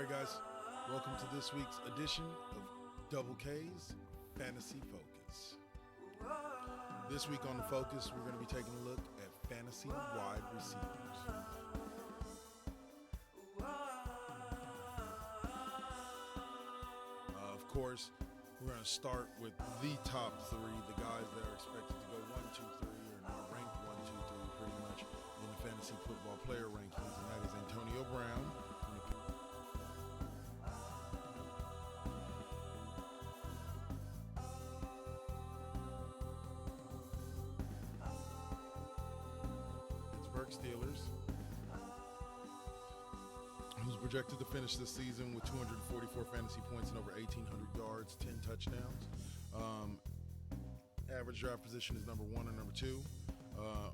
right, guys. Welcome to this week's edition of Double K's Fantasy Focus. This week on the Focus, we're going to be taking a look at fantasy wide receivers. Of course, we're going to start with the top three, the guys that are expected to go 1, 2, 3, or are ranked 1, 2, 3 pretty much in the fantasy football player rankings, and that is Antonio Brown. Steelers, who's projected to finish this season with 244 fantasy points and over 1,800 yards, 10 touchdowns. Average draft position is number 1 or number 2.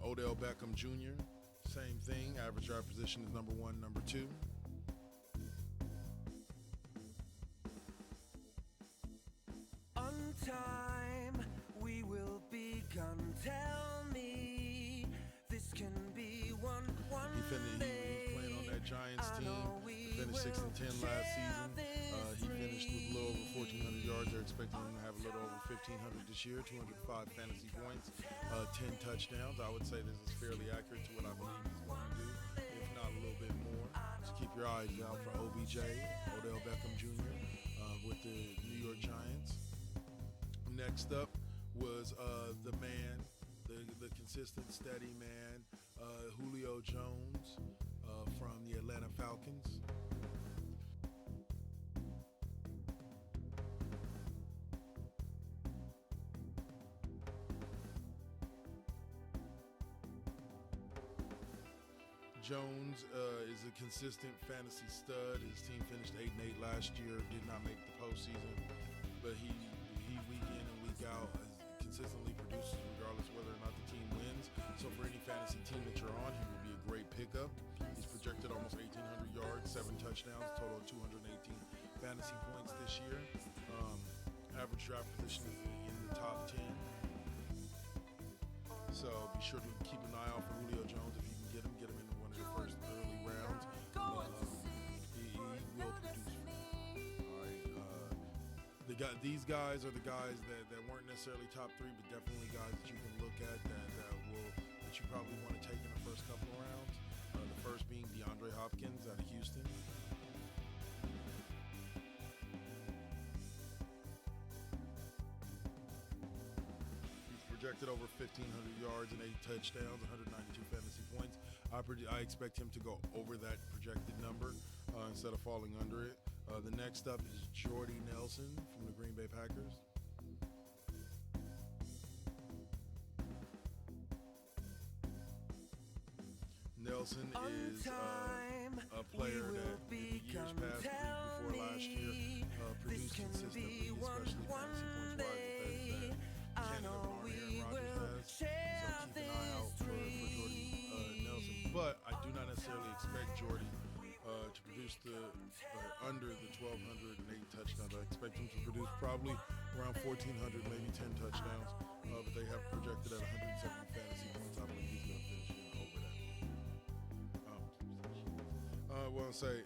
Odell Beckham Jr., same thing. Average draft position is number 1, number 2. On time, we will be gone. Tell me this can be one day. He's playing on that Giants team. Finished 6-10 last season. He finished with a little over 1,400 yards. They're expecting him to have a little over 1,500 this year. 205 fantasy points, 10 touchdowns. I would say this is fairly accurate to what I believe he's going to do, if not a little bit more. So keep your eyes out for OBJ, Odell Beckham Jr. With the New York Giants. Next up was the man, the consistent, steady man, Julio Jones from the Atlanta Falcons. Jones is a consistent fantasy stud. His team finished 8-8 last year, did not make the postseason, but he week in and week out consistently produces regardless of whether or not the team wins. So for any fantasy team that you're on, he would be a great pickup. He's projected almost 1,800 yards, 7 touchdowns, total of 218 fantasy points this year. Average draft position is in the top 10. So be sure to keep an eye out for Julio Jones. If you can get him in one of the first early rounds. He will produce. These guys are the guys that weren't necessarily top 3, but definitely guys that you can look at that you probably want to take in the first couple of rounds. The first being DeAndre Hopkins out of Houston. He's projected over 1,500 yards and 8 touchdowns, 192 fantasy points. I expect him to go over that projected number instead of falling under it. The next up is Jordy Nelson from the Green Bay Packers. Nelson is a player that in the years past, before last year, produced consistently, especially fantasy points wise, that Canada on Aaron Rodgers has. So keep an eye out for Jordy Nelson. But I do not necessarily expect Jordy to produce under the 1,208 touchdowns. I expect him to produce probably around 1,400, maybe 10 touchdowns. But they have projected at 170 fantasy points. I believe he's going to finish over that. I want to say,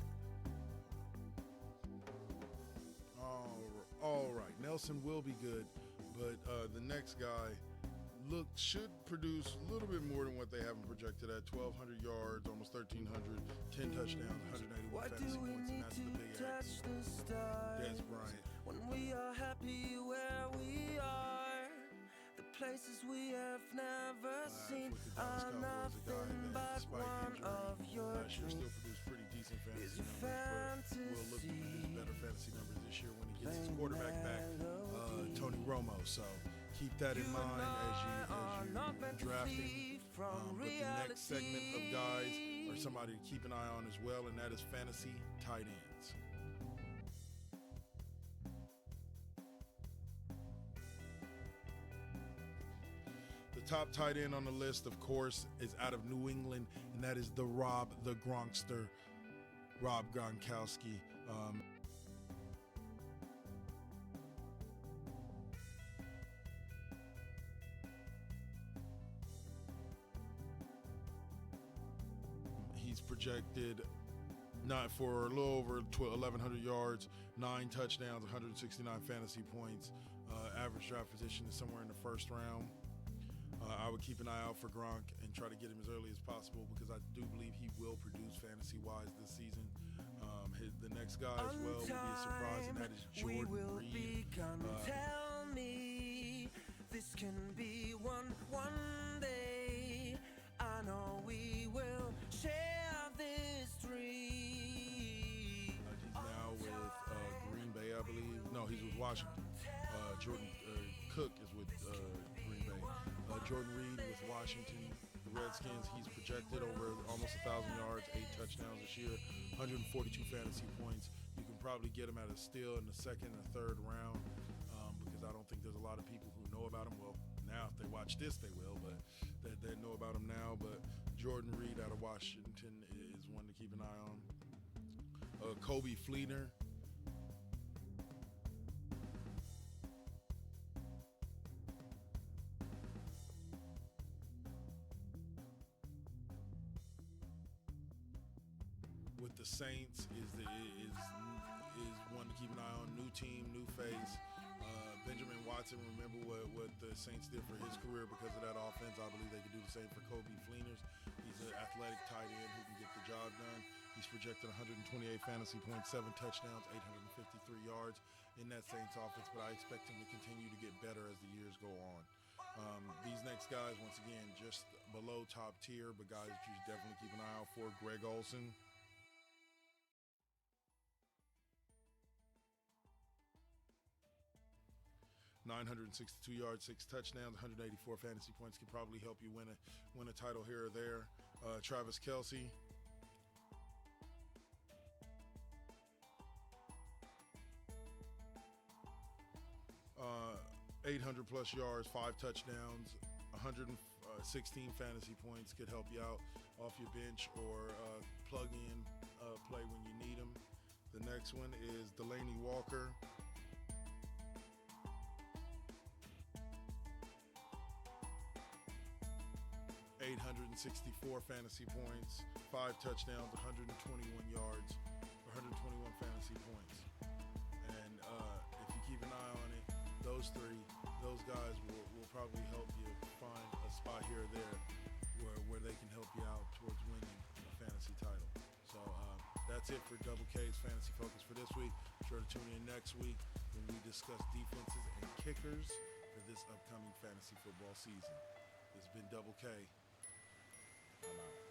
all right, Nelson will be good, but the next guy should produce a little bit more than what they have him projected at. 1,200 yards, almost 1,300, 10 touchdowns, 181 fantasy points, and that's the big X. Dez Bryant. When we are happy where we are, the places we have never seen are nothing but one of your last year still produced pretty decent fantasy numbers, but we'll look to produce better fantasy numbers this year when he gets his quarterback back, Tony Romo. So keep that in mind as you're drafting. But the next segment of guys are somebody to keep an eye on as well, and that is fantasy tight ends. The top tight end on the list, of course, is out of New England, and that is the Gronkster, Rob Gronkowski. He's projected not for a little over 1,100 yards, 9 touchdowns, 169 fantasy points. Average draft position is somewhere in the first round. I would keep an eye out for Gronk and try to get him as early as possible because I do believe he will produce fantasy-wise this season. The next guy as well will be a surprise, and that is Jordan Reed. Tell me this can be one day. I know we will share this dream. He's now with Green Bay, I believe. No, he's with Washington. Jordan Cook is with Green Bay. Jordan Reed with Washington. The Redskins, he's projected over almost 1,000 yards, 8 touchdowns this year, 142 fantasy points. You can probably get him at a steal in the second and third round because I don't think there's a lot of people who know about him. Well, now if they watch this, they will, but they know about him now. But Jordan Reed out of Washington is one to keep an eye on. Kobe Fleener. With the Saints is one to keep an eye on. New team, new face. Benjamin Watson, remember what the Saints did for his career because of that offense. I believe they could do the same for Kobe Fleeners. He's an athletic tight end who can get the job done. He's projected 128 fantasy points, 7 touchdowns, 853 yards in that Saints offense, but I expect him to continue to get better as the years go on. These next guys, once again, just below top tier, but guys that you should definitely keep an eye out for. Greg Olsen. 962 yards, 6 touchdowns, 184 fantasy points could probably help you win a title here or there. Travis Kelce. 800 plus yards, 5 touchdowns, 116 fantasy points could help you out off your bench or plug in play when you need them. The next one is Delaney Walker. 864 fantasy points, 5 touchdowns, 121 yards, 121 fantasy points. And if you keep an eye on it, those guys will probably help you find a spot here or there where they can help you out towards winning a fantasy title. So that's it for Double K's Fantasy Focus for this week. Be sure to tune in next week when we discuss defenses and kickers for this upcoming fantasy football season. This has been Double K. I'm out.